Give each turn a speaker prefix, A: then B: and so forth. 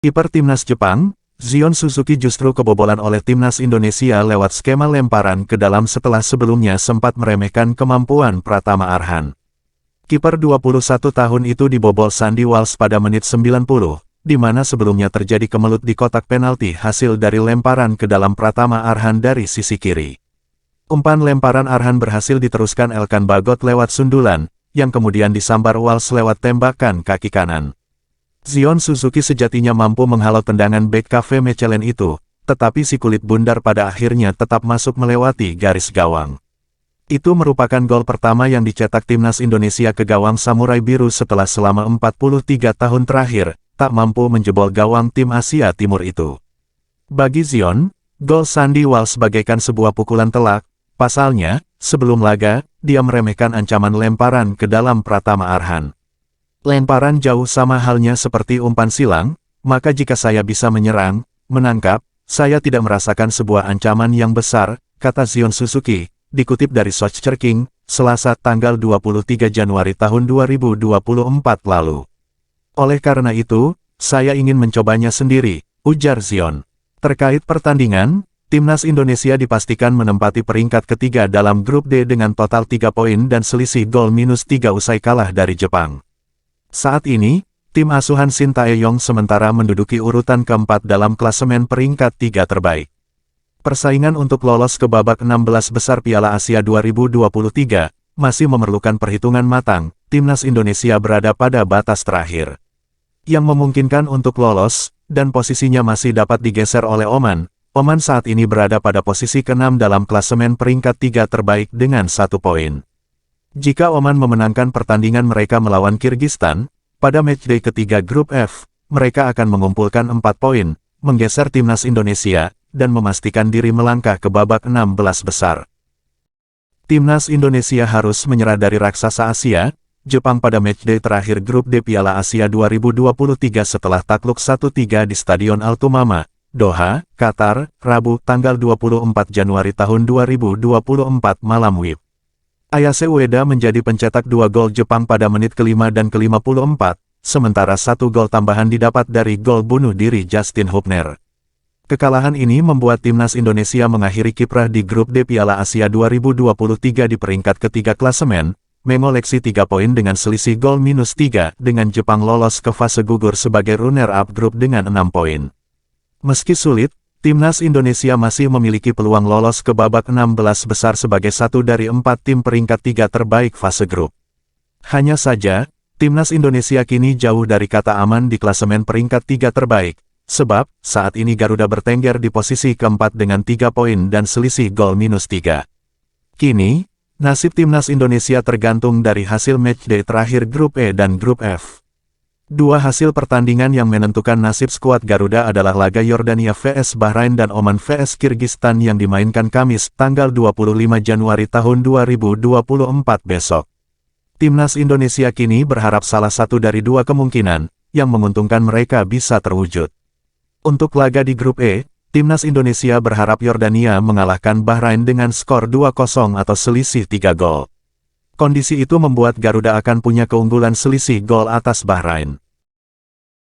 A: Kiper timnas Jepang, Zion Suzuki justru kebobolan oleh timnas Indonesia lewat skema lemparan ke dalam setelah sebelumnya sempat meremehkan kemampuan Pratama Arhan. Kiper 21 tahun itu dibobol Sandy Walsh pada menit 90, di mana sebelumnya terjadi kemelut di kotak penalti hasil dari lemparan ke dalam Pratama Arhan dari sisi kiri. Umpan lemparan Arhan berhasil diteruskan Elkan Bagot lewat sundulan, yang kemudian disambar Walsh lewat tembakan kaki kanan. Zion Suzuki sejatinya mampu menghalau tendangan bek Cafe Mechelen itu, tetapi si kulit bundar pada akhirnya tetap masuk melewati garis gawang. Itu merupakan gol pertama yang dicetak timnas Indonesia ke gawang Samurai Biru setelah selama 43 tahun terakhir, tak mampu menjebol gawang tim Asia Timur itu. Bagi Zion, gol Sandy Walsh bagaikan sebuah pukulan telak, pasalnya, sebelum laga, dia meremehkan ancaman lemparan ke dalam Pratama Arhan. Lemparan jauh sama halnya seperti umpan silang, maka jika saya bisa menyerang, menangkap, saya tidak merasakan sebuah ancaman yang besar, kata Zion Suzuki, dikutip dari Soccer King, Selasa tanggal 23 Januari tahun 2024 lalu. Oleh karena itu, saya ingin mencobanya sendiri, ujar Zion. Terkait pertandingan, timnas Indonesia dipastikan menempati peringkat ketiga dalam grup D dengan total 3 poin dan selisih gol -3 usai kalah dari Jepang. Saat ini, tim asuhan Shin Tae-yong sementara menduduki urutan keempat dalam klasemen peringkat 3 terbaik. Persaingan untuk lolos ke babak 16 besar Piala Asia 2023 masih memerlukan perhitungan matang. Timnas Indonesia berada pada batas terakhir yang memungkinkan untuk lolos, dan posisinya masih dapat digeser oleh Oman. Oman saat ini berada pada posisi ke-6 dalam klasemen peringkat 3 terbaik dengan 1 poin. Jika Oman memenangkan pertandingan mereka melawan Kirgistan, pada matchday ketiga grup F, mereka akan mengumpulkan 4 poin, menggeser timnas Indonesia, dan memastikan diri melangkah ke babak 16 besar. Timnas Indonesia harus menyerah dari raksasa Asia, Jepang pada matchday terakhir grup D Piala Asia 2023 setelah takluk 1-3 di Stadion Altumama, Doha, Qatar, Rabu tanggal 24 Januari tahun 2024 malam WIB. Ayase Ueda menjadi pencetak 2 gol Jepang pada menit ke-5 dan ke-54, sementara 1 gol tambahan didapat dari gol bunuh diri Justin Hubner. Kekalahan ini membuat timnas Indonesia mengakhiri kiprah di grup D Piala Asia 2023 di peringkat ketiga klasemen, mengoleksi 3 poin dengan selisih gol -3, dengan Jepang lolos ke fase gugur sebagai runner-up grup dengan 6 poin. Meski sulit, timnas Indonesia masih memiliki peluang lolos ke babak 16 besar sebagai satu dari 4 tim peringkat 3 terbaik fase grup. Hanya saja, timnas Indonesia kini jauh dari kata aman di klasemen peringkat 3 terbaik, sebab, saat ini Garuda bertengger di posisi keempat dengan 3 poin dan selisih gol -3. Kini, nasib timnas Indonesia tergantung dari hasil matchday terakhir grup E dan grup F. 2 hasil pertandingan yang menentukan nasib skuad Garuda adalah laga Yordania vs Bahrain dan Oman vs Kirgistan yang dimainkan Kamis, tanggal 25 Januari tahun 2024 besok. Timnas Indonesia kini berharap salah satu dari 2 kemungkinan, yang menguntungkan mereka bisa terwujud. Untuk laga di grup E, timnas Indonesia berharap Yordania mengalahkan Bahrain dengan skor 2-0 atau selisih 3 gol. Kondisi itu membuat Garuda akan punya keunggulan selisih gol atas Bahrain.